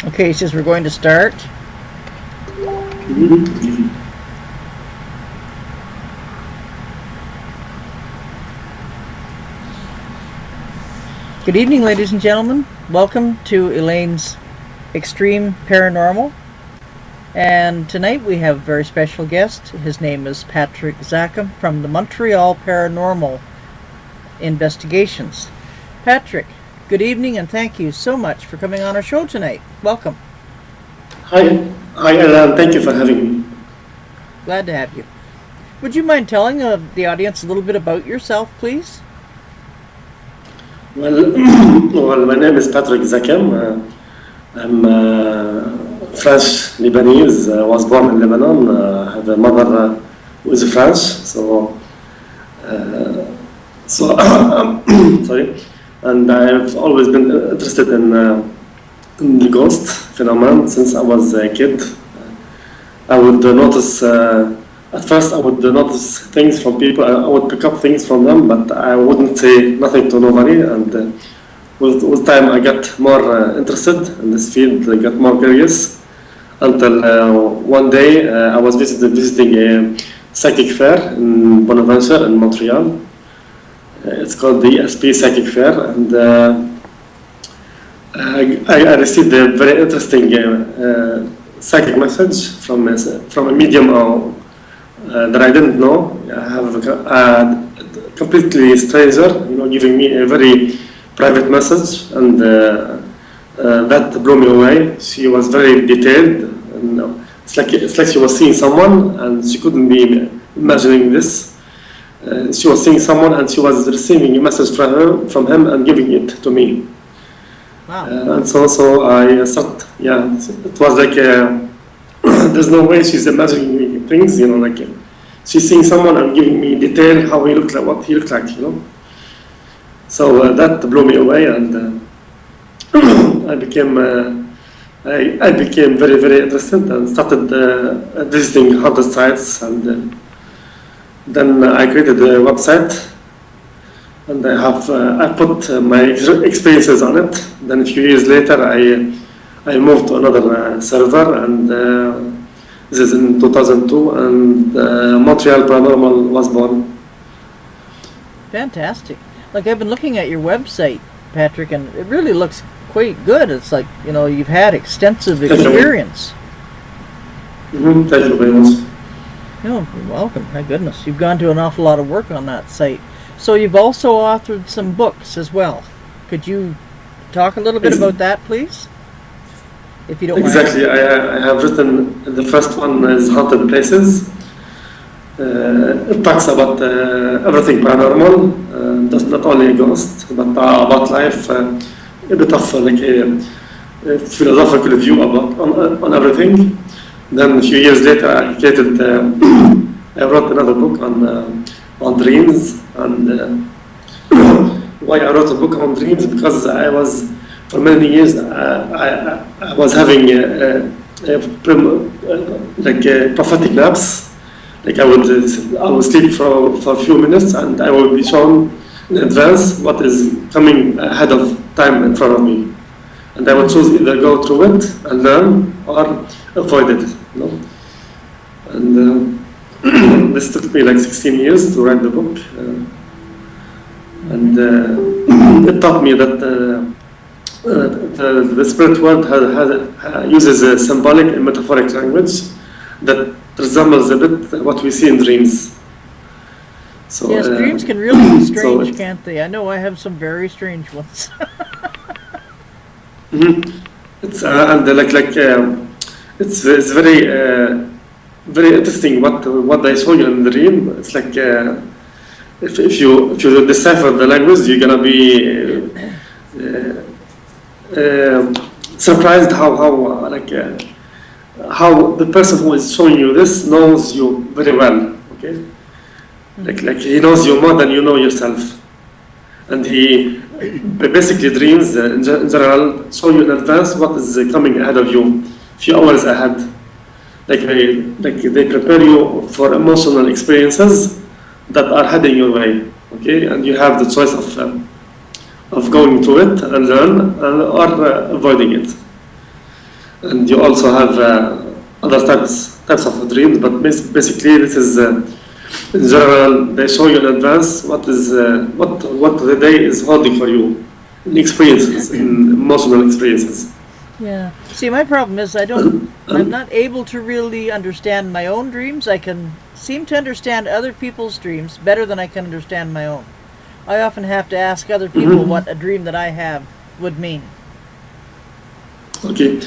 Okay, he says we're going to start. Good evening, ladies and gentlemen. Welcome to Elaine's Xtreme Paranormal. And tonight we have a very special guest. His name is Patrick Zakhm from the Montreal Paranormal Investigations. Patrick, good evening and thank you so much for coming on our show tonight. Welcome. Hi, Elaine. Thank you for having me. Glad to have you. Would you mind telling the audience a little bit about yourself, please? Well, my name is Patrick Zakhm. I'm French Lebanese. I was born in Lebanon. I have a mother who is French. Sorry, and I've always been interested in the ghost phenomenon since I was a kid. I would notice. At first, I would notice things from people. I would pick up things from them, but I wouldn't say nothing to nobody. And with time, I got more interested in this field. I got more curious until one day I was visiting a psychic fair in Bonaventure in Montreal. It's called the ESP Psychic Fair, and I received a very interesting psychic message from a medium that I didn't know. I have a completely stranger, giving me a very private message, and that blew me away. She was very detailed, and it's like she was seeing someone, and she couldn't be imagining this. She was seeing someone, and she was receiving a message from him, and giving it to me. Wow. And so I thought, yeah, it was like there's no way she's imagining things, she's seeing someone and giving me detail how he looked like, what he looked like, So that blew me away, and I became very, very interested and started visiting haunted sites, and then I created a website, and I put my experiences on it. Then a few years later, I moved to another server, and this is in 2002, and Montreal Paranormal was born. Fantastic. Like, I've been looking at your website, Patrick, and it really looks quite good. It's like, you've had extensive experience. Thank you very much. No, you're welcome. My goodness, you've gone to an awful lot of work on that site. So you've also authored some books as well. Could you talk a little bit about that, please? If you don't mind. Exactly. I have written, the first one is Haunted Places. It talks about everything paranormal, just not only ghosts, but about life, a bit of like a philosophical view on everything. Then a few years later, I wrote another book on dreams, and why I wrote a book on dreams, because for many years I was having prophetic naps. Like I would sleep for a few minutes, and I would be shown in advance what is coming ahead of time in front of me, and I would choose either go through it and learn or avoid it. And this took me like 16 years to write the book, and it taught me that the spirit world uses a symbolic and metaphoric language that resembles a bit what we see in dreams. So, yes, dreams can really be strange, can't they? I know I have some very strange ones. It's it's very interesting what they show you in the dream. It's like if you decipher the language, you're gonna be surprised how the person who is showing you this knows you very well. Okay, like he knows you more than you know yourself, and he basically dreams in general show you in advance what is coming ahead of you, few hours ahead. Like they prepare you for emotional experiences that are heading your way. Okay, and you have the choice of of going through it and learn, or avoiding it. And you also have other types of dreams, but basically this is in general they show you in advance what the day is holding for you in experiences, in emotional experiences. Yeah. See, my problem is I'm not able to really understand my own dreams. I can seem to understand other people's dreams better than I can understand my own. I often have to ask other people what a dream that I have would mean. Okay.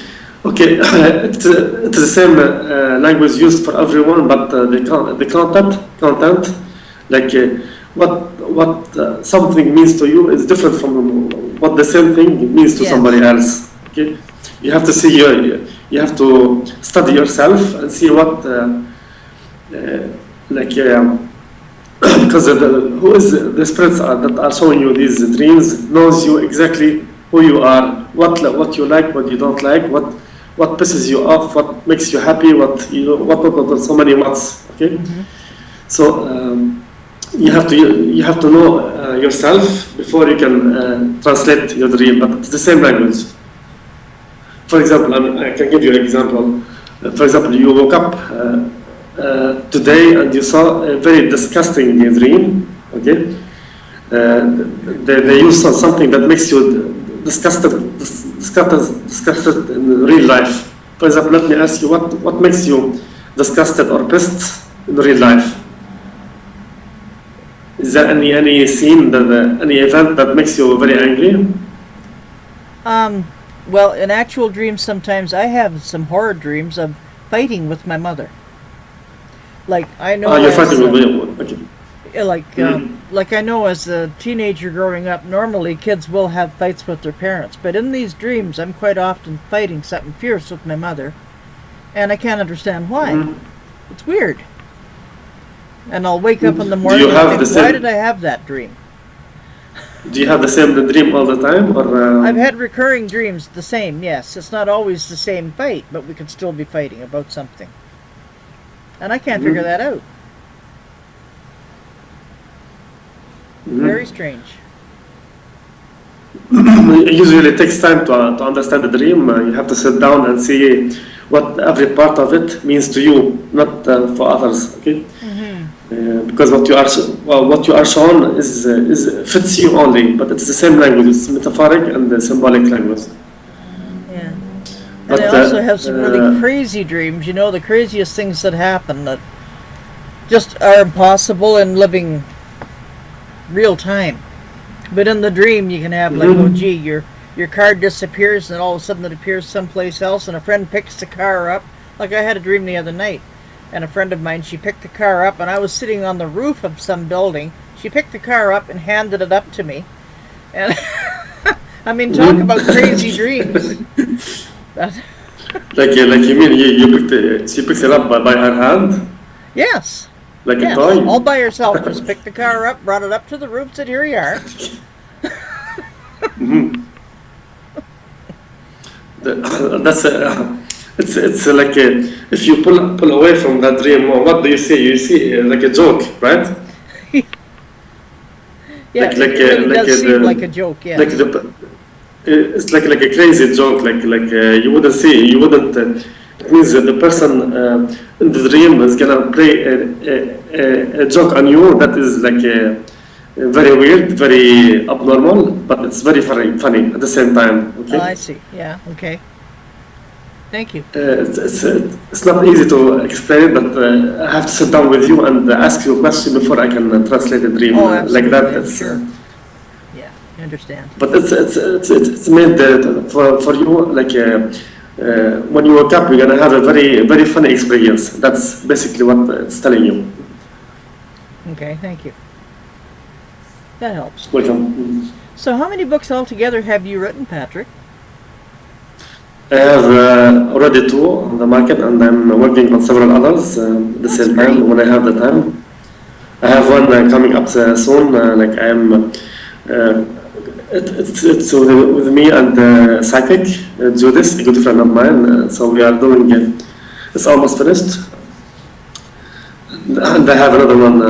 It's the same language used for everyone, but the content, like what something means to you is different from what the same thing means to Yes. somebody else. Okay, you have to see you have to study yourself and see what because who is the spirits that are showing you these dreams knows you exactly who you are, what you like, what you don't like, what pisses you off, what makes you happy, what so many what's. Okay, so you have to know yourself before you can translate your dream, but it's the same language. For example, I can give you an example. For example, you woke up today and you saw a very disgusting dream. Okay, they use something that makes you disgusted in real life. For example, let me ask you, what makes you disgusted or pissed in real life? Is there any scene, any event that makes you very angry? Well, in actual dreams, sometimes I have some horror dreams of fighting with my mother. Like I know, You're as, fighting with me. Okay. like I know as a teenager growing up, normally kids will have fights with their parents. But in these dreams, I'm quite often fighting something fierce with my mother, and I can't understand why. It's weird. And I'll wake up in the morning and think, why did I have that dream? Do you have the same dream all the time, or? I've had recurring dreams, the same, yes. It's not always the same fight, but we could still be fighting about something. And I can't figure that out. Very strange. Usually it takes time to understand the dream. You have to sit down and see what every part of it means to you, not for others. Okay. Because what you are shown is fits you only, but it's the same language. It's metaphoric and the symbolic language. Yeah. But, and I also have some really crazy dreams. You know, the craziest things that happen that just are impossible in living real time. But in the dream, you can have like, oh gee, your car disappears, and all of a sudden it appears someplace else, and a friend picks the car up. Like I had a dream the other night. And a friend of mine, she picked the car up, and I was sitting on the roof of some building. She picked the car up and handed it up to me. And I mean, talk about crazy dreams. like you mean she picks it up by her hand? Yes. Like yes. a toy? All by herself. Just picked the car up, brought it up to the roof, said, here you are. That's it's like if you pull away from that dream, what do you see? You see like a joke, right? Yeah, it really does seem like a joke. Yeah. It's like a crazy joke. You wouldn't see. You wouldn't. It means that the person in the dream is gonna play a joke on you that is very weird, very abnormal, but it's very funny at the same time. Okay. Oh, I see. Yeah. Okay. Thank you. It's not easy to explain, but I have to sit down with you and ask you a question before I can translate a dream like that. It's, sure. Yeah, I understand. But it's made for you when you wake up, you're gonna have a very funny experience. That's basically what it's telling you. Okay, thank you. That helps. Welcome. So, how many books altogether have you written, Patrick? I have already 2 on the market, and I'm working on several others at the same time when I have the time. I have one coming up soon. I am, it's with me and Psychic Judith, a good friend of mine. So we are doing. It's almost finished, and I have another one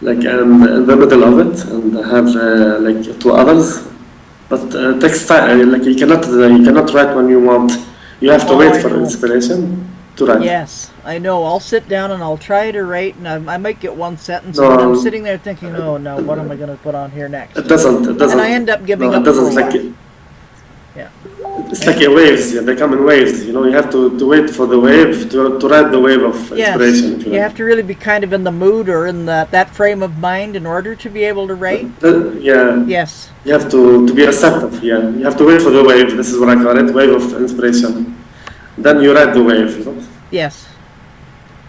like I'm in the middle of it, and I have like two others. But text time, like you cannot write when you want. You have to Oh, wait I for know. inspiration to write. Yes, I know. I'll sit down and I'll try to write, and I might get one sentence, and then I'm No, sitting there thinking, "Oh no, what am I going to put on here it next?" doesn't. It And I doesn't. end up No, giving it up for a doesn't. while. Yeah. It's like a waves. Yeah, they come in waves. You know, you have to wait for the wave to ride the wave of Yes, inspiration. If you you like. have to really be kind of in the mood or in that frame of mind in order to be able to write. Yeah, Yes, you have to be receptive. Yeah, you have to wait for the wave. This is what I call it, wave of inspiration. Then you ride the wave. You know, yes,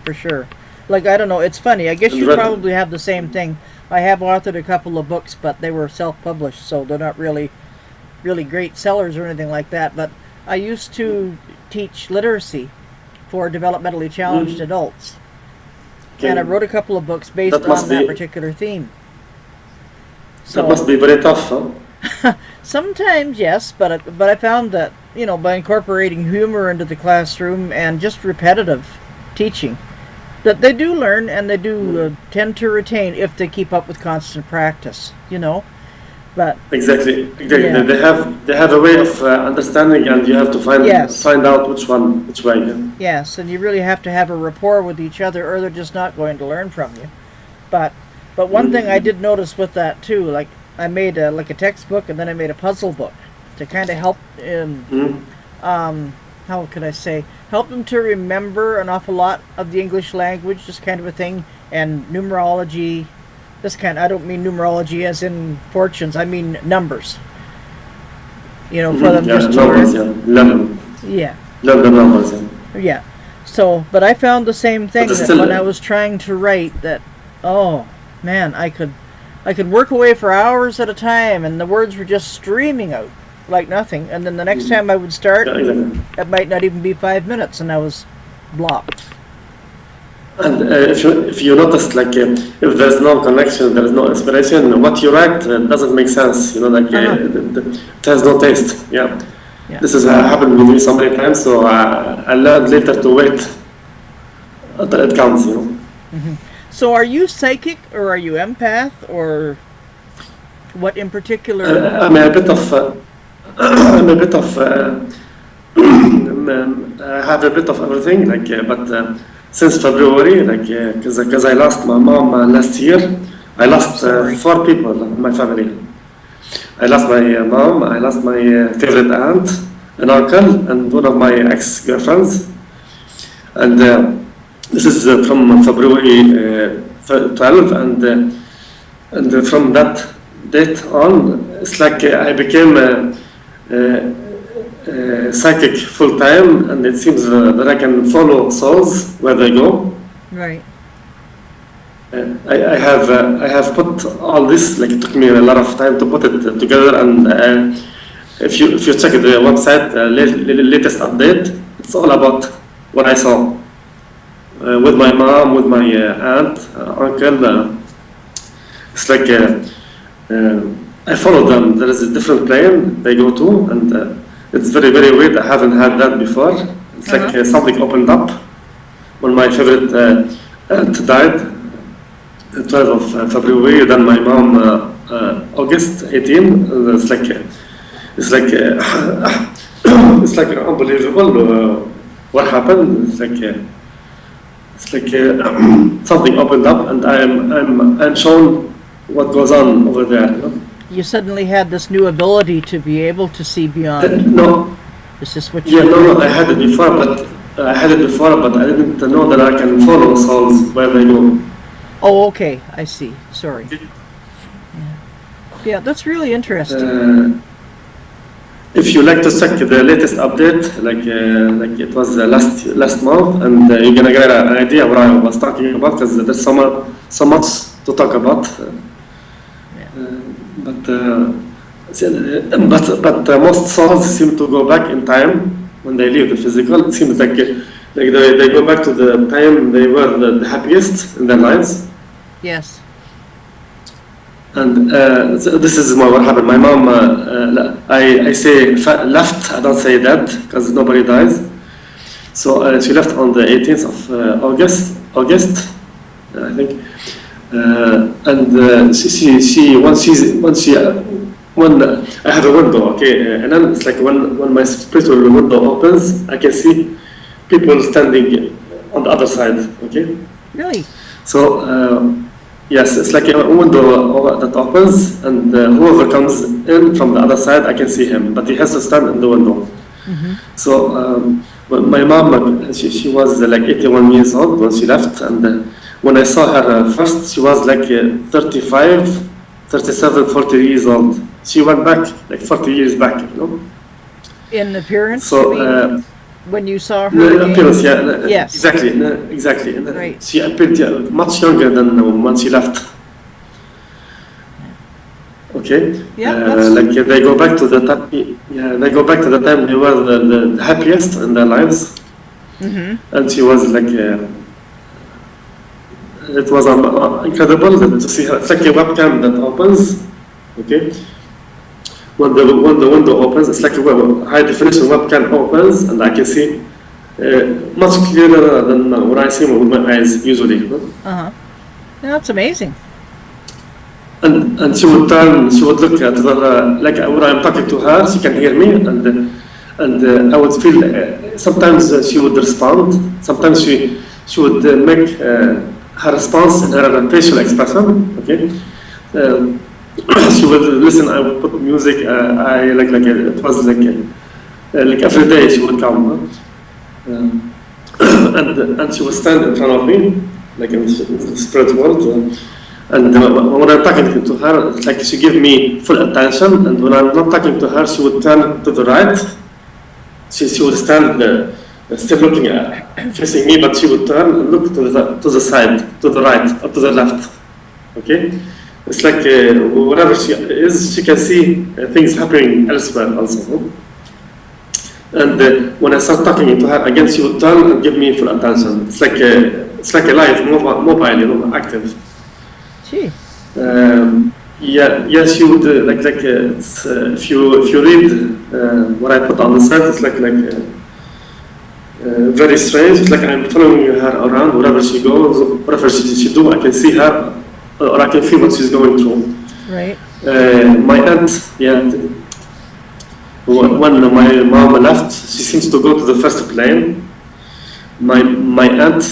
for sure. Like, I don't know, it's funny. I guess and you ride. probably have the same thing. I have authored a couple of books, but they were self-published, so they're not really great sellers or anything like that. But I used to teach literacy for developmentally challenged Mm, adults, and I okay, wrote a couple of books based that on must that be particular theme. that So must be very tough. Huh? sometimes yes, but I found that, by incorporating humor into the classroom and just repetitive teaching, that they do learn and they do Mm. tend to retain if they keep up with constant practice. But Exactly, exactly. They yeah, they have a way of understanding, and you have to yes, find out which way. Yeah. yes, and you really have to have a rapport with each other, or they're just not going to learn from you. But but one thing I Mm, did notice with that too, like I made like a textbook and then I made a puzzle book to kind of help in mm, how could I say, help them to remember an awful lot of the English language, just kind of a thing, and numerology. This kind, I don't mean numerology as in fortunes, I mean numbers, for them yeah, just to numbers. learn. Yeah, learn Yeah, learn the numbers. Yeah. yeah. So, but I found the same But thing it's that still, when I was trying to write that, oh man, I could work away for hours at a time and the words were just streaming out like nothing. And then the next time I would start, yeah, exactly. it might not even be 5 minutes and I was blocked. And if you notice, like if there's no connection, there is no inspiration. What you write doesn't make sense. You know, like Uh-huh. it has no taste. Yeah, Yeah. this has happened with me so many times. So I learned later to wait until it counts. You know. So are you psychic or are you empath or what in particular? I'm a bit of I'm a bit of I have a bit of everything. Like, but since February, like, because I lost my mom last year, I Oh, I'm lost sorry. four people in my family. I lost my mom, I lost my favorite aunt, an uncle, and one of my ex-girlfriends. And this is from February 12, and from that date on, it's like I became psychic full time, and it seems that I can follow souls where they go. Right. I have put all this, like it took me a lot of time to put it together, and if you check the website latest update, it's all about what I saw with my mom, with my aunt, uncle. It's like I follow them. There is a different plane they go to, and it's very very weird. I haven't had that before. It's like Uh-huh. something opened up when my favorite aunt died. 12th of February, then my mom, August 18. It's like, it's like unbelievable what happened. It's like something opened up, and I'm shown what goes on over there. You know? You suddenly had this new ability to be able to see beyond. No, Is this what yeah, you no, referred no. I to? had it before, but I didn't know that I can follow souls where they go. Oh, okay. I see. Sorry. Yeah, that's really interesting. If you like to check the latest update, like it was last month, and you're gonna get an idea what I was talking about, because there's so much to talk about. Yeah. But most souls seem to go back in time when they leave the physical. It seems like they go back to the time they were the happiest in their lives. Yes. And so this is what happened. My mom, I say left, I don't say dead, because nobody dies. So she left on the 18th of August, I think. And she when I have a window, okay, and then it's like when my spiritual window opens, I can see people standing on the other side, okay. Really? So yes, it's like a window that opens, and whoever comes in from the other side, I can see him, but he has to stand in the window. So when my mom, she was like 81 years old when she left, and when I saw her first, she was like 35, 37, 40 years old. She went back like 40 years back, you know. In appearance? So you mean, when you saw her the again? appearance, yeah, Yes. exactly. Right. She appeared much younger than when she left. Okay. Yeah, like they go back to the time. Yeah, they go back to the time they were the happiest in their lives. And she was like, it was incredible to see her. It's like a webcam that opens. Okay. When the window opens, it's like a high definition webcam opens, and I can see much clearer than what I see with my eyes usually. Yeah, that's amazing. And she would look at the, like when I'm talking to her, she can hear me, and I would feel sometimes she would respond, sometimes she would make her response in her facial expression. Okay. She would listen. I would put music. I like it was like every day she would come, and she would stand in front of me, like in the spirit world. And when I'm talking to her, it's like she give me full attention. And when I'm not talking to her, she would turn to the right. She would stand still looking facing me, but she would turn and look to the side, to the right or to the left. Okay. It's like wherever she is, she can see things happening elsewhere also. And when I start talking to her again, she would turn and give me full attention. It's like a live mobile, you know, active. Gee. Yeah, she would it's, if you read what I put on the site, it's like very strange. It's like I'm following her around wherever she goes, whatever she do, I can see her. Or I can feel what she's going through. Right. My aunt, when my mom left, she seems to go to the first plane. My aunt,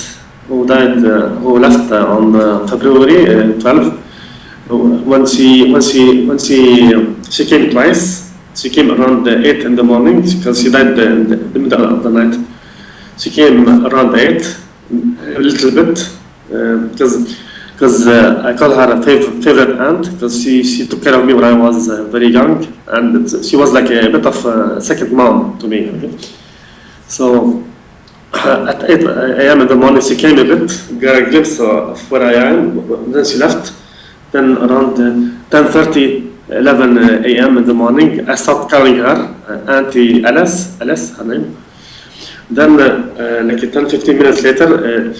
who left on February 12, when she came twice. She came around 8 in the morning because she died in the middle of the night. She came around 8, a little bit, because I call her a favorite aunt, because she took care of me when I was very young, and she was like a bit of a second mom to me. Okay? So at 8 a.m. in the morning, she came a bit, got a glimpse of where I am, then she left. Then around 10:30, 11 a.m. in the morning, I started calling her, Auntie Alice, her name. Then like 10-15 minutes later,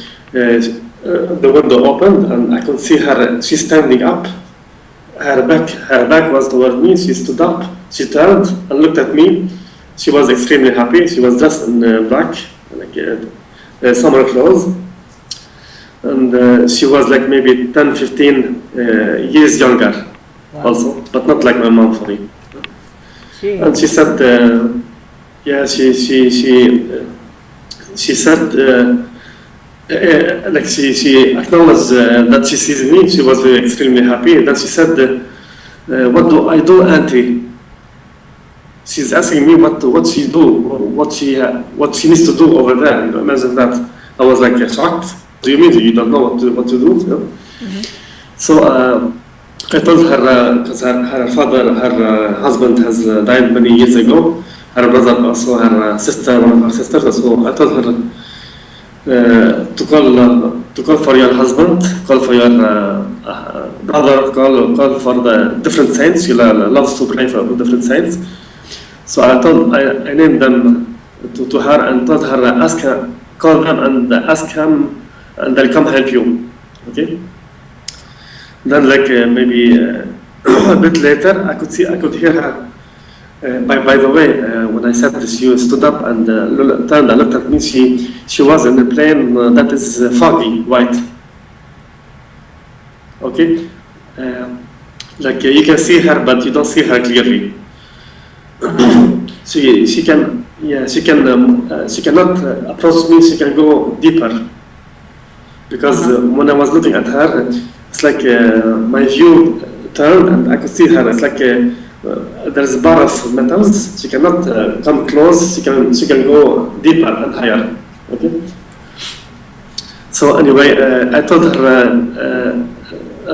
the window opened and I could see her. She's standing up. Her back was toward me. She stood up. She turned and looked at me. She was extremely happy. She was dressed in black, like summer clothes. And she was like maybe 10-15 years younger. Wow. Also, but not like my mom for me. And she said, she said, like she acknowledged that she sees me. She was extremely happy. And then she said, "What do I do, Auntie?" She's asking me what she do, what she needs to do over there. You know, imagine that. I was like shocked. Do you mean you don't know what to do? You know? Mm-hmm. So I told her because her father, her husband has died many years ago. Her brother also, her sister, one of her sisters. So I told her. To call for your husband, call for your brother, call for the different saints. She loves to pray for different saints. So I named them to her and told her, call them and ask him, and they'll come help you. Okay. Then maybe a bit later, I could hear her. By the way, when I said this, she stood up and turned and looked at me. She was in a plane that is foggy white. Okay, like you can see her, but you don't see her clearly. She can, yeah, she cannot approach me. She can go deeper because when I was looking at her, it's like my view turned and I could see her. It's like there's a bar of metals. She cannot come close. She can go deeper and higher. Okay. So anyway, I told her,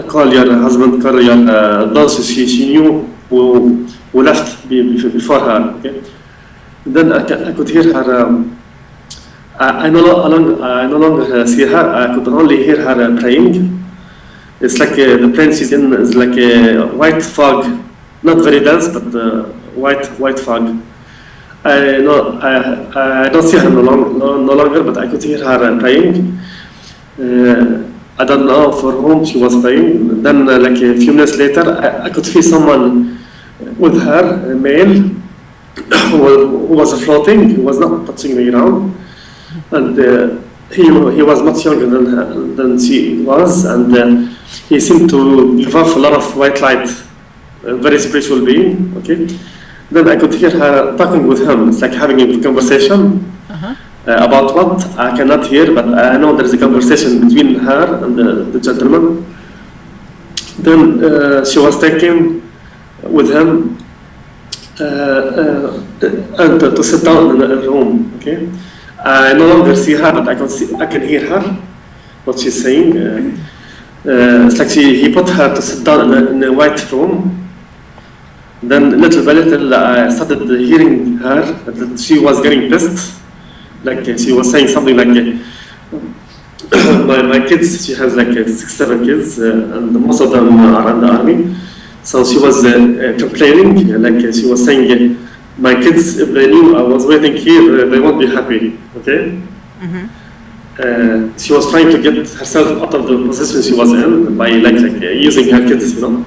call your husband, call your daughter. She knew who left before her. Okay. Then I could hear her. I no longer see her. I could only hear her praying. It's like the plane she's in is like a white fog, not very dense, but white fog. I don't see her no longer, but I could hear her praying. I don't know for whom she was praying. Then, like a few minutes later, I could see someone with her, a male, who was floating. He was not touching the ground, and he was much younger than she was, and he seemed to give off a lot of white light. A very spiritual being. Okay. Then I could hear her talking with him. It's like having a conversation. About what I cannot hear, but I know there is a conversation between her and the gentleman. Then she was taken with him and to sit down in a room. Okay, I no longer see her, but I can hear her what she's saying. It's like he put her to sit down in a white room. Then little by little, I started hearing her that she was getting pissed. Like she was saying something like, my kids, she has like 6-7 kids, and most of them are in the army. So she was complaining, like she was saying, my kids, if they knew I was waiting here, they won't be happy, okay? She was trying to get herself out of the position she was in by like using her kids, you know?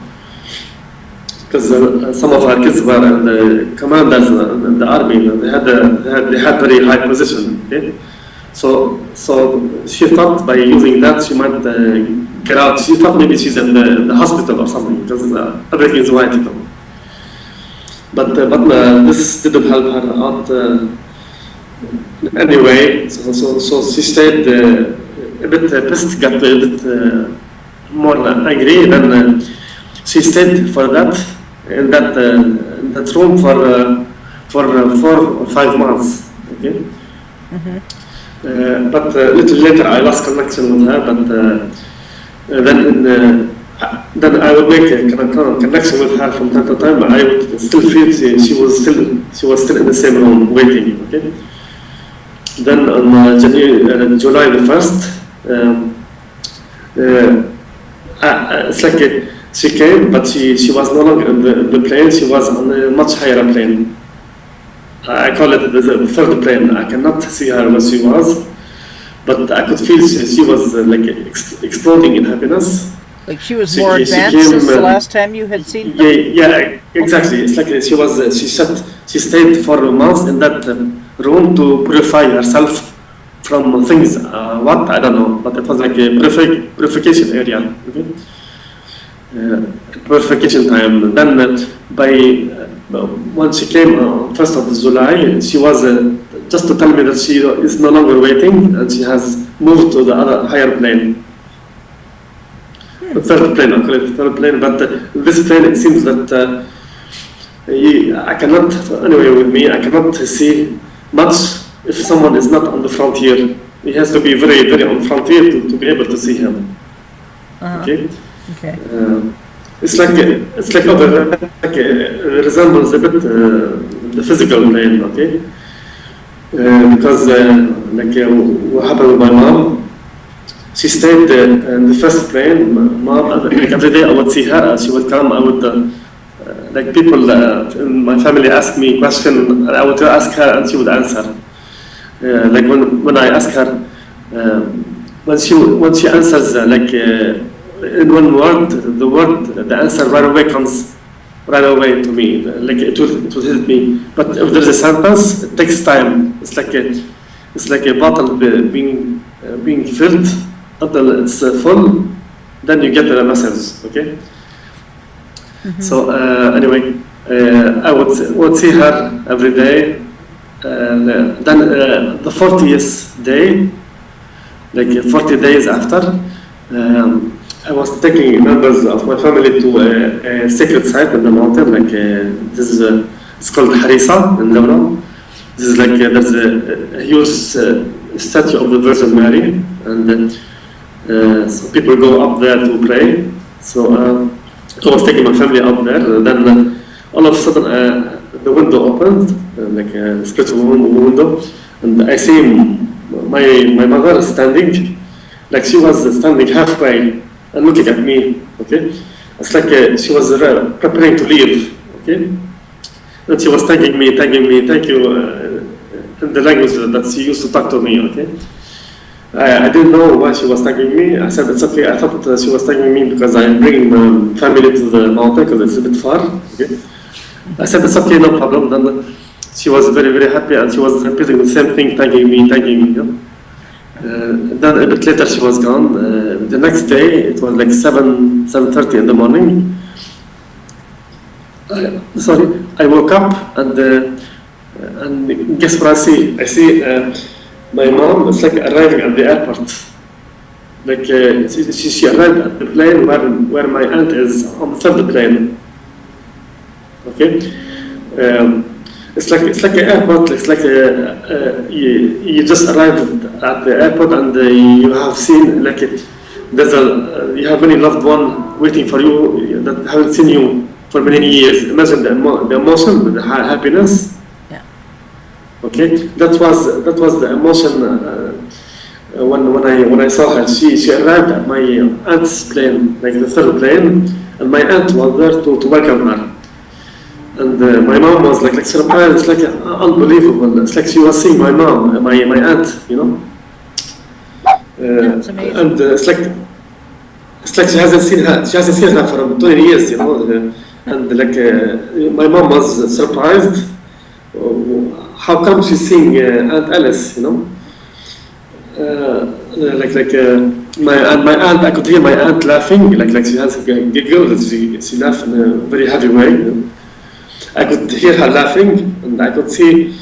Because some of her kids were the commanders in the army. They had very high position. Okay? So she thought by using that she might get out. She thought maybe she's in the hospital or something because everything is white. You know? But this didn't help her out. Anyway, so she stayed a bit pissed, got a bit more angry. Then she stayed for that. In that room for 4 or 5 months, okay. But little later I lost connection with her. But then I would make a connection with her from time to time. I would still feel she was still in the same room waiting. Okay. Then on July the 1st, it's like she came, but she was no longer in the plane. She was on a much higher plane. I call it the third plane. I cannot see her where she was, but I could feel she was like exploding in happiness. Like she was more advanced since the last time you had seen her? Yeah, exactly. It's like she stayed for months in that room to purify herself from things. What? I don't know, but it was like a purification area. Okay? Purification time. Then when she came 1st of July, she was just to tell me that she is no longer waiting and she has moved to the other higher plane. The third plane, I'll call it the third plane, but this plane, it seems that I cannot, anyway with me, I cannot see much if someone is not on the frontier. He has to be very, very on frontier to be able to see him. Okay? Okay. It's like it resembles a bit the physical plane, okay? Because what happened with my mom, she stayed in the first plane. Mom, like every day I would see her, and she would come. I would like people in my family ask me a question, I would ask her, and she would answer. Like when I ask her, when she answers in one word, the answer right away comes right away to me. Like it will hit me. But if there's a sentence, it takes time. It's like a bottle being filled until it's full. then you get the message, okay? So anyway, I would see her every day. Then the 40th day, like 40 days after, I was taking members of my family to a sacred site in the mountain. Like this is it's called Harissa in Lebanon. This is like there's a huge statue of the Virgin Mary, and so people go up there to pray. So I was taking my family up there. Then all of a sudden the window opened, like a spiritual window, and I see my mother standing, like she was standing halfway and looking at me. Okay, it's like she was preparing to leave. Okay, and she was thanking me, thank you, in the language that she used to talk to me. Okay. I didn't know why she was thanking me. I said, it's okay. I thought she was thanking me because I'm bringing my family to the mountain because it's a bit far. Okay. I said, it's okay, no problem. Then she was very, very happy and she was repeating the same thing, thanking me. You know? Then a bit later she was gone. The next day, it was like 7:30 in the morning. I woke up and guess what I see? I see my mom is like arriving at the airport. Like she arrived at the plane where my aunt is on the third plane. Okay, it's like an airport. It's like you just arrived at the airport and you have seen like you have many loved ones waiting for you that haven't seen you for many years. Imagine the emotion, the happiness. Okay, that was the emotion when I saw her. She arrived at my aunt's plane, like the third plane, and my aunt was there to welcome her. And my mom was like surprised. It's like unbelievable. It's like she was seeing my mom, my aunt, you know. That's amazing. And it's like she hasn't seen her. She hasn't seen her for 20 years, you know. And like my mom was surprised. How come she's seeing Aunt Alice, you know? My aunt, I could hear my aunt laughing, like she has a giggle, she laughed in a very heavy way. You know? I could hear her laughing, and I could see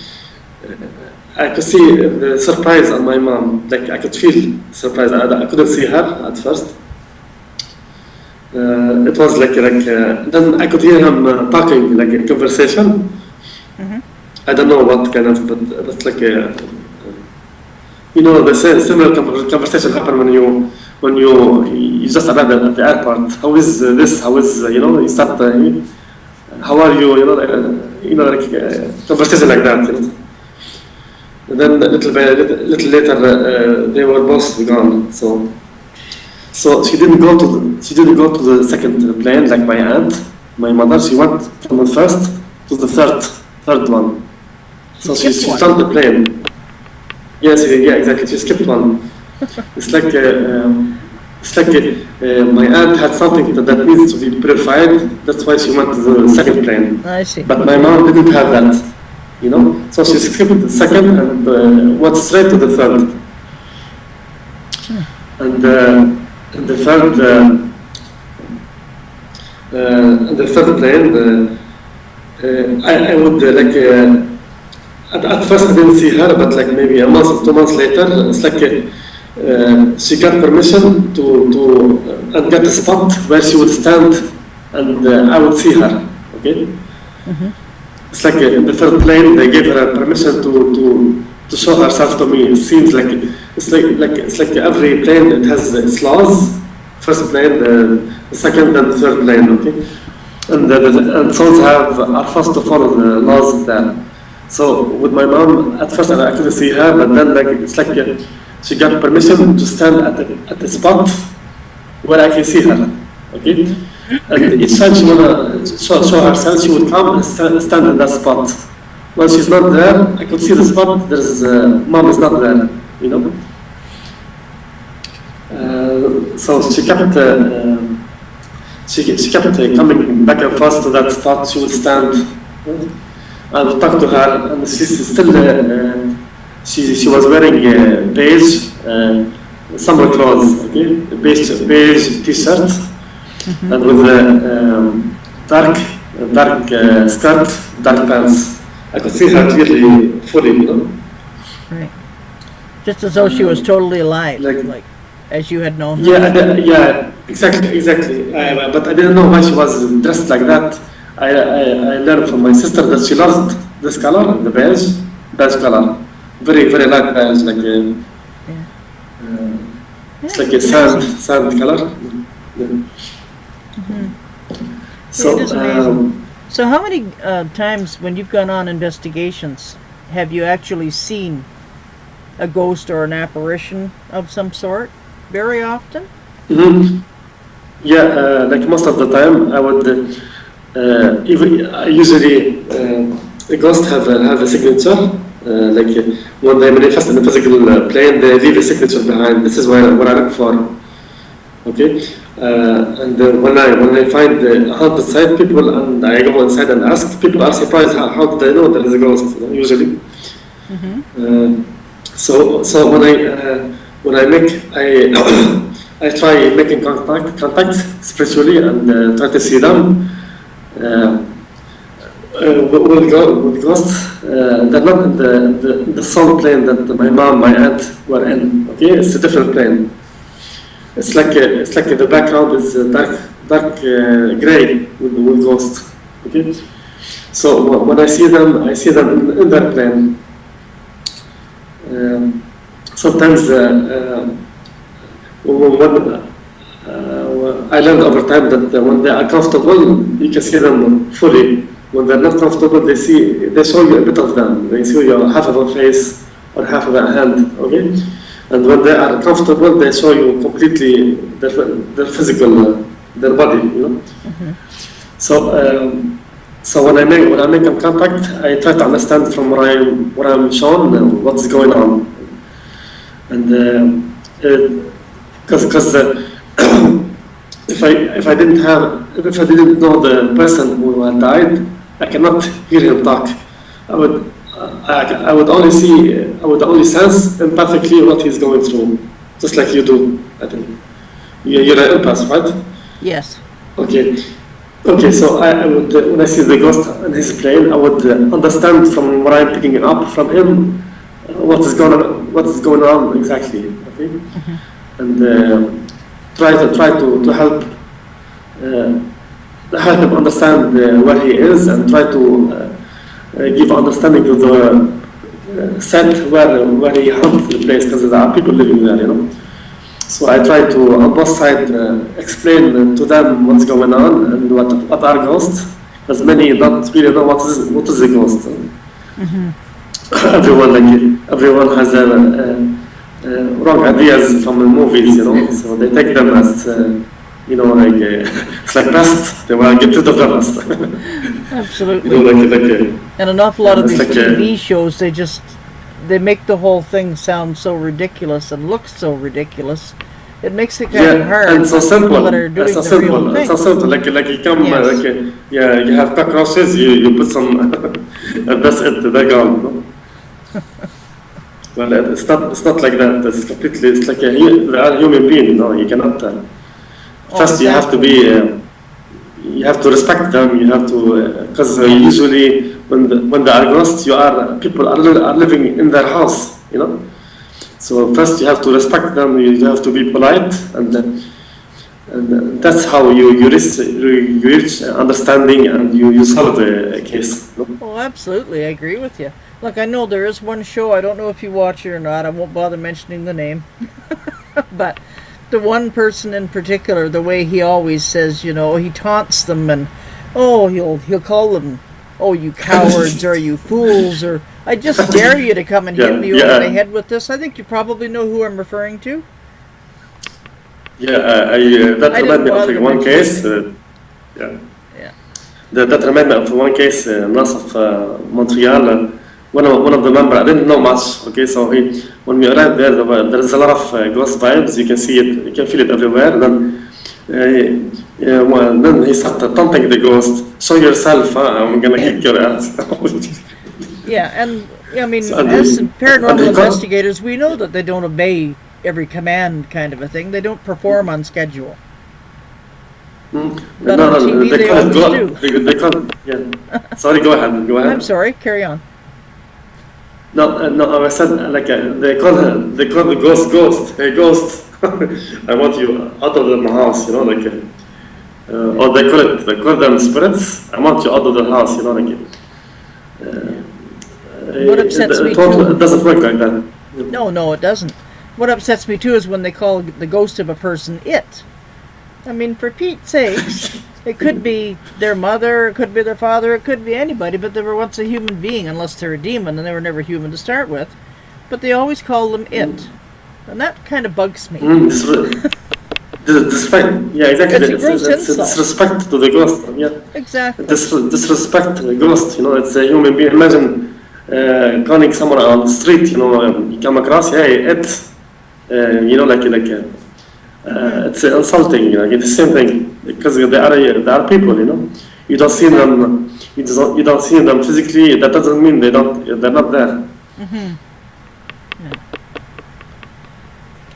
the surprise on my mom. Like I could feel surprise. I couldn't see her at first. It was like then I could hear him talking, like a conversation. I don't know what kind of, but it's like the similar conversation happen when you just arrive at the airport. How is this? How is you start? How are you? Conversation like that. You know? And then a little later, they were both gone. So she didn't go to the second plane like my aunt, my mother. She went from the first to the third one. So she stopped the plane. Yes, yeah, exactly. She skipped one. It's like my aunt had something that needs to be purified. That's why she went to the second plane. I see. But my mom didn't have that, you know. So she skipped the second and went straight to the third. And the third plane, I would at first I didn't see her, but like maybe a month or 2 months later, it's like she got permission to and get a spot where she would stand, and I would see her. Okay, it's like in the third plane they gave her permission to show herself to me. It seems like it's like every plane it has its laws. First plane, the second, and the third plane. Okay, and souls are forced to follow the laws there. So with my mom, at first I couldn't see her, but then it's like she got permission to stand at the spot where I can see her. Okay, and each time she wanna show herself, she would come and stand in that spot. When she's not there, I could see the spot. There's mom is not there, you know. So she kept coming back and forth to that spot. She would stand. I would talk to her, and she's still. She was wearing beige, summer clothes, okay, beige t-shirt, and with a dark skirt, dark pants. I could see her clearly, fully, you know. Right. Just as though she was totally alive, like as you had known her. Yeah, exactly. But I didn't know why she was dressed like that. I learned from my sister that she loved this color, the beige color, very light beige, like Yeah. it's like a sand color. Yeah. So, it is amazing. So how many times when you've gone on investigations have you actually seen a ghost or an apparition of some sort? Very often? mhm. Yeah, like most of the time, I would even usually the ghosts have a signature. When they manifest in the physical plane, they leave a signature behind. This is what I look for. Okay, when I find a haunted site, people and I go inside and ask, people are surprised how did I know there is a ghost? You know, usually. So when I make I try making contact spiritually and try to see them. With ghosts, they're not in the soul plane that my mom, my aunt were in. Okay, it's a different plane. It's like the background is dark gray with ghosts. Okay, so when I see them in that plane. Sometimes I learned over time that when they are comfortable, you can see them fully. When they're not comfortable, they show you a bit of them. They show you half of a face or half of a hand. Okay, and when they are comfortable, they show you completely their physical, their body. You know. So when I make a contact, I try to understand from what I'm shown what's going on, and because if I didn't know the person who had died, I cannot hear him talk. I would only sense empathically what he's going through, just like you do. I think you're an empath, right? Yes. Okay, so I would, when I see the ghost in his plane, I would understand from what I'm picking up from him what is going on exactly. Okay, and try to help him understand where he is, and try to give understanding to the set where he hunts the place, because there are people living there, you know. So I try to, on both sides, explain to them what's going on and what are ghosts, because many don't really know what is a ghost. Everyone has wrong ideas from the movies, you know. So they take them as it's like pest. They want to get rid of them. Absolutely. You know, and an awful lot of these TV shows, they make the whole thing sound so ridiculous and look so ridiculous. It makes it kind of hard. And so simple. People that are doing the real thing. It's so simple. Like you come, Yes. you have cockroaches. You put some, and that's it. They're gone. No? Well, it's not like that. It's completely. It's like they are human being. No, you cannot. First, exactly. you have to be. You have to respect them. You have to, because usually when they are ghosts, people are living in their house. You know. So first, you have to respect them. You have to be polite, and that's how you reach understanding, and you solve the case. No? Oh, absolutely, I agree with you. Look, I know there is one show. I don't know if you watch it or not. I won't bother mentioning the name, but the one person in particular, the way he always says, you know, he taunts them, and he'll call them, oh, you cowards, or you fools, or I just dare you to come and hit me over the head with this. I think you probably know who I'm referring to. Yeah, that reminded me of one case. That reminded me of one case north of Montreal. One of the members, I didn't know much. Okay, so when we arrived there is a lot of ghost vibes. You can see it, you can feel it everywhere. Then he started taunting the ghost. Show yourself, I'm gonna kick your ass. Yeah, and I mean, as paranormal investigators, we know that they don't obey every command kind of a thing. They don't perform on schedule. Mm. But No, on no, TV, they they call it always do. they call it, yeah. Sorry, go ahead, go ahead. I'm sorry, carry on. No, no, I said like they call the ghost. Hey, ghost, I want you out of my house, you know, like, or they call them spirits. I want you out of the house, you know, like. What upsets me too. It doesn't work like that. No, it doesn't. What upsets me too is when they call the ghost of a person it. I mean, for Pete's sakes, it could be their mother, it could be their father, it could be anybody, but they were once a human being, unless they're a demon, and they were never human to start with. But they always call them it. And that kind of bugs me. Disrespect, yeah, exactly. It's a gross insult. Disrespect to the ghost, yeah. Exactly. Disrespect to the ghost, you know, it's a human being. Imagine calling someone on the street, you know, you come across, hey, you know, it's insulting, you know, it's the same thing, because they are people, you know. You don't see them, you don't see them physically, that doesn't mean they're not there. Mm-hmm. Yeah.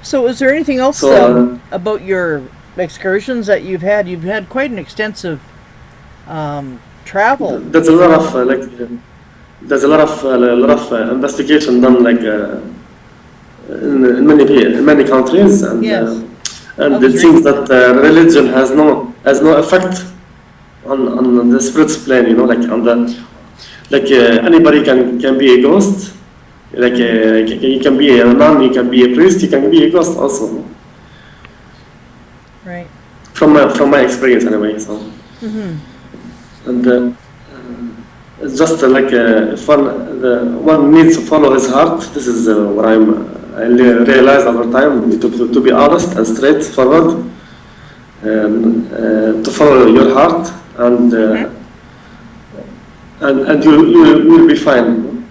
So is there anything else about your excursions that you've had? You've had quite an extensive travel. There's a lot of there's a lot of investigation done in many countries, and Yes. and it seems that religion has no effect on the spirit's plane. You know, like on the anybody can be a ghost. You can be a nun, you can be a priest, you can be a ghost also. Right. From my experience anyway. So. Mm-hmm. And it's just if one needs to follow his heart. This is what I realized over time, to be honest and straightforward, to follow your heart, and you'll be fine.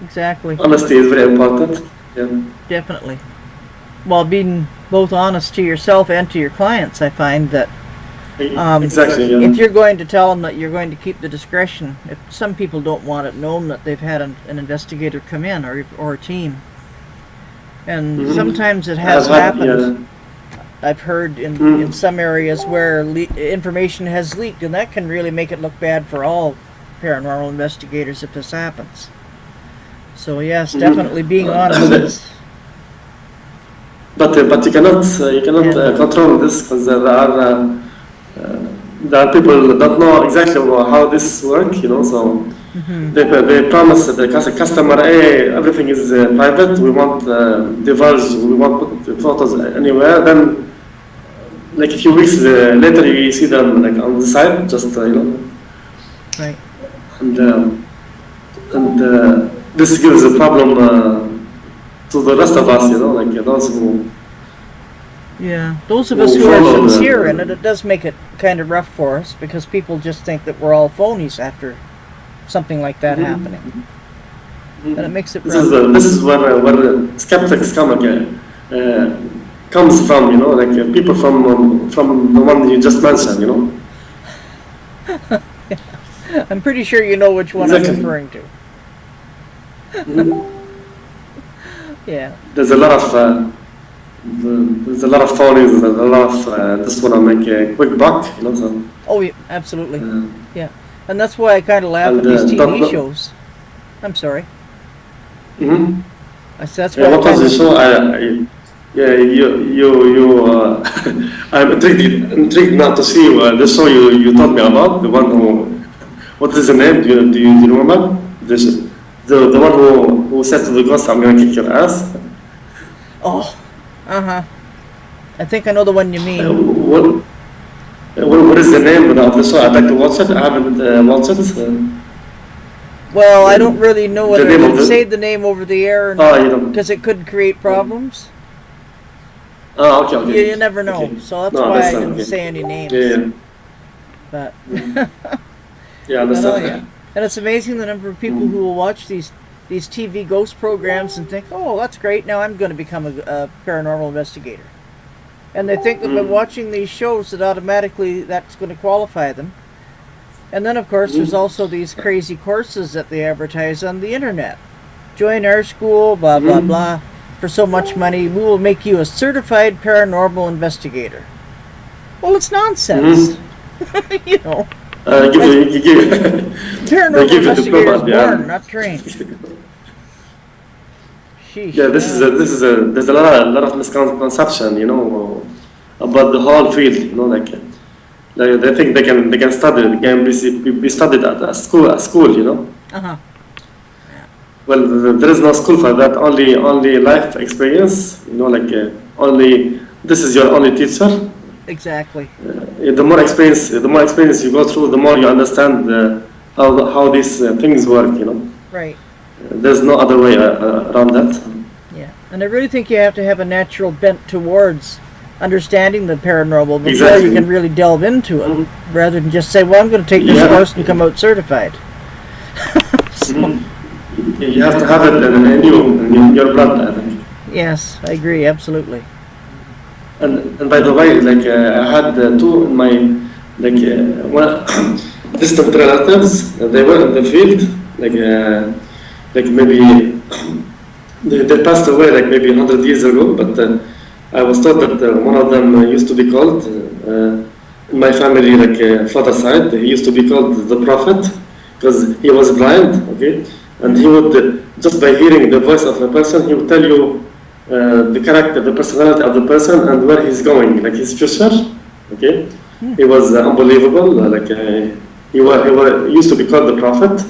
Exactly. Honesty is very important. Yeah. Definitely. While being both honest to yourself and to your clients, I find that Exactly. Yeah. if you're going to tell them that you're going to keep the discretion, if some people don't want it known that they've had an investigator come in or a team, and sometimes it has happened. Yeah. I've heard in some areas where information has leaked, and that can really make it look bad for all paranormal investigators if this happens. So yes, definitely being honest is. But you cannot control this, because there are people that don't know exactly how this works, you know. So they promise the customer, hey, everything is private. We won't divulge. We won't put the photos anywhere. Then, like a few weeks later, you see them like on the side, just you know. Right. And this gives a problem to the rest of us, you know, like those who. Yeah, those of us who are sincere in it, it does make it kind of rough for us, because people just think that we're all phonies after something like that happening, and it makes it rough. This is where the skeptics comes from, you know, like people from the one you just mentioned, you know. I'm pretty sure you know which one I'm referring to. Yeah. There's a lot of phonies. There's a lot of just want to make a quick buck, you know. So. Oh, yeah, absolutely. Yeah, and that's why I kind of laugh at these TV shows. I'm sorry. I said that's why. What was the show? I'm intrigued now to see the show you told me about. The one who, what is the name? Do you remember? The one who said to the ghost, "I'm gonna kick your ass." Oh. I think I know the one you mean. What is the name of the show? I'd like to watch it. I haven't watched it. Well, I don't really know whether I should say the name over the air or not, because it could create problems. Oh, okay. You never know, so that's why I didn't say any names. Yeah. But yeah, I understand. And it's amazing the number of people who will watch these TV ghost programs and think, oh, that's great, now I'm going to become a paranormal investigator. And they think that by watching these shows that automatically that's going to qualify them. And then, of course, there's also these crazy courses that they advertise on the internet. join our school, blah, blah, blah. For so much money, we will make you a certified paranormal investigator. Well, it's nonsense. You know, paranormal give you investigators diploma, yeah. born, not trained. Sheesh. Yeah, there's a lot of misconception, about the whole field, they think they can study, they can be studied at a school. Uh-huh. Well, there is no school for that. Only life experience. Only this is your only teacher. Exactly. The more experience you go through, the more you understand how these things work. Right. There's no other way around that. Yeah, and I really think you have to have a natural bent towards understanding the paranormal before Exactly. you can really delve into it, rather than just say, "Well, I'm going to take this course and come out certified." You have to have it in your blood, I think. Yes, I agree, absolutely. And by the way, I had two in my one distant relatives. They were in the field, maybe they passed away maybe 100 years ago. But I was told that one of them used to be called in my family, father side. He used to be called the prophet because he was blind. Okay, and he would just by hearing the voice of a person, he would tell you. The character, the personality of the person, and where he's going, his future. Okay, he was unbelievable. He used to be called the prophet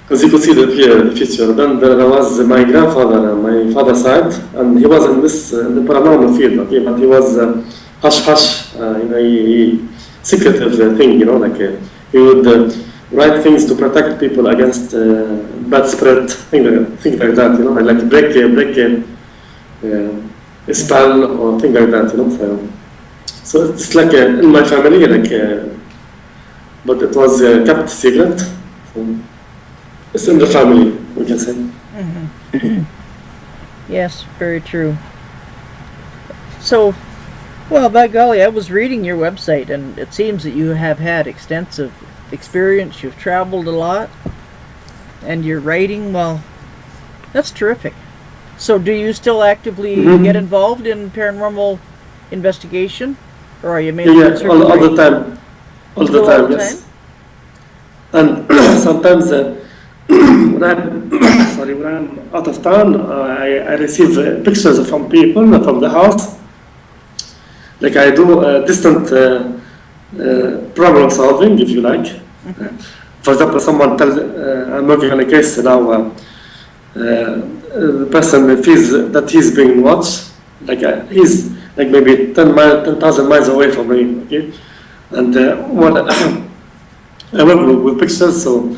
because he could see the future. Then there was my grandfather, my father's side, and he was in the paranormal field. Okay, but he was hush hush, secretive thing. He would write things to protect people against bad spirit, things like that, like break a spell or things like that, So it's in my family, but it was kept secret. So it's in the family, we can say. Mm-hmm. Yes, very true. So, well, by golly, I was reading your website, and it seems that you have had extensive experience. You've traveled a lot, and you're writing. Well, that's terrific. So do you still actively get involved in paranormal investigation, or are you mainly all the time, yes. And sometimes when I'm out of town, I receive pictures from people from the house. I do distant problem solving, if you like. For example, someone tells, I'm working on a case now, the person feels that he's being watched, he's maybe 10,000 miles away from me, okay? And I work with pictures, so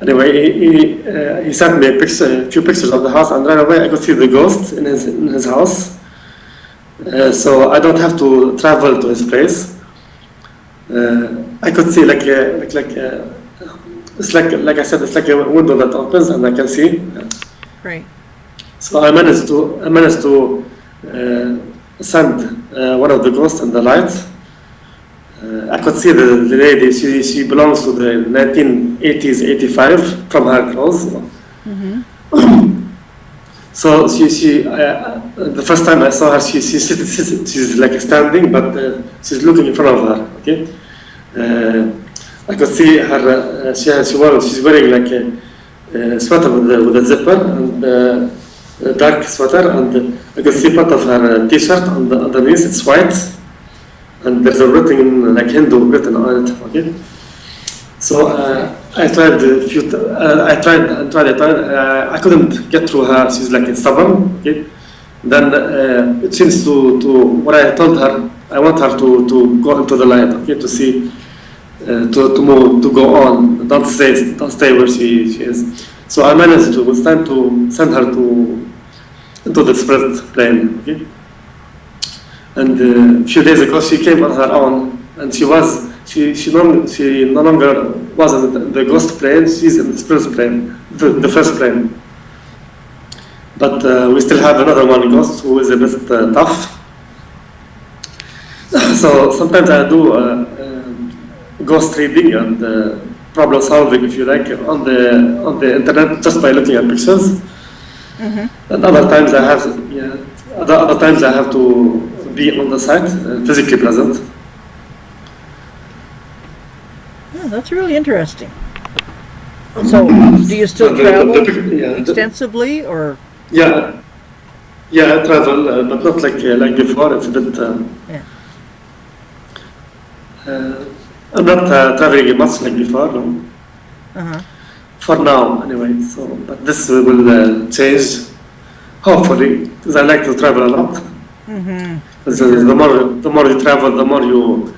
anyway, he sent me a few pictures of the house, and right away I could see the ghost in his house. So I don't have to travel to his place. I could see it's like I said, it's like a window that opens and I can see. Right. So I managed to send one of the ghosts in the light. I could see the lady. She belongs to the 1980s, 85 from her clothes. So she the first time I saw her, she's standing, but she's looking in front of her. Okay, I could see her. She's wearing a sweater with a zipper and a dark sweater, and I could see part of her T-shirt underneath. It's white, and there's a written Hindu written on it. Okay, so I tried a few. I tried. I couldn't get through her. She's stubborn. Okay. Then it seems to what I told her. I want her to go into the light. Okay, to see, to move, to go on. Don't stay where she is. So I managed to. It's time to send her into the spirit plane. Okay. And a few days ago, she came on her own, and she no longer was in the ghost plane. She's in the spirit plane, the first plane. But we still have another one ghost who is a bit tough. So sometimes I do ghost reading and problem solving, if you like, on the internet just by looking at pictures. And other times I have, other times I have to be on the site, physically present. Yeah, that's really interesting. So, do you still travel extensively, or? Yeah, I travel, but not like before. It's a bit. Yeah. I'm not traveling much like before. No. For now, anyway. So, but this will change, hopefully, because I like to travel a lot. The more you travel, the more you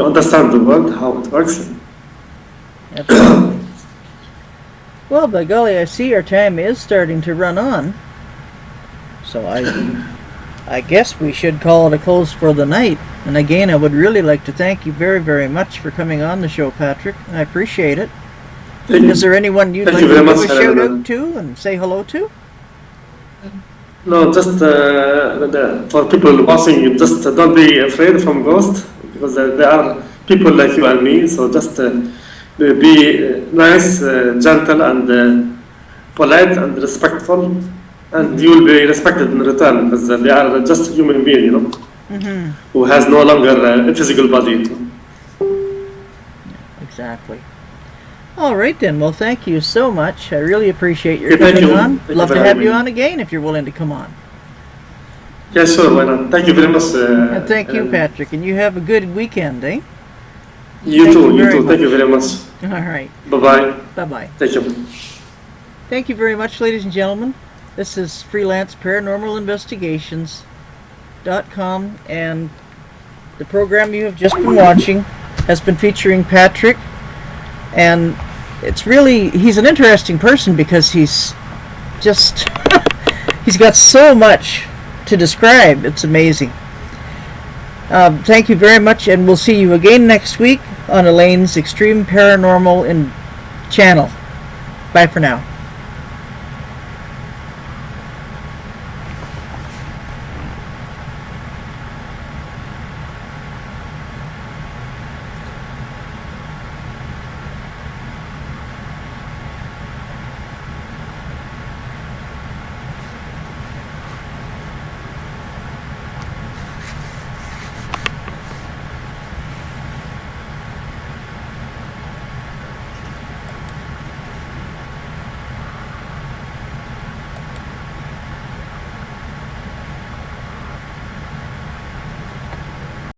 understand the world, how it works. Absolutely. Well, by golly, I see our time is starting to run on. So I guess we should call it a close for the night. And again, I would really like to thank you very, very much for coming on the show, Patrick. I appreciate it. Is there anyone you'd like to give a shout out to and say hello to? No, just for people watching, just don't be afraid from ghosts, because there are people like you and me. So just be nice, gentle, and polite and respectful, and you will be respected in return, because they are just human beings, who has no longer a physical body. Exactly. All right then. Well, thank you so much. I really appreciate your coming on. Love to have you on again if you're willing to come on. Yeah, sure. Why not? Thank you very much. And thank you, Patrick. And you have a good weekend, eh? You too. Thank you very much. All right. Bye-bye. Bye-bye. Thank you. Thank you very much, ladies and gentlemen. This is Freelance Paranormal Investigations.com, and the program you have just been watching has been featuring Patrick, and he's an interesting person because he's just he's got so much to describe. It's amazing. Thank you very much, and we'll see you again next week on Elaine's Xtreme Paranormal channel. Bye for now.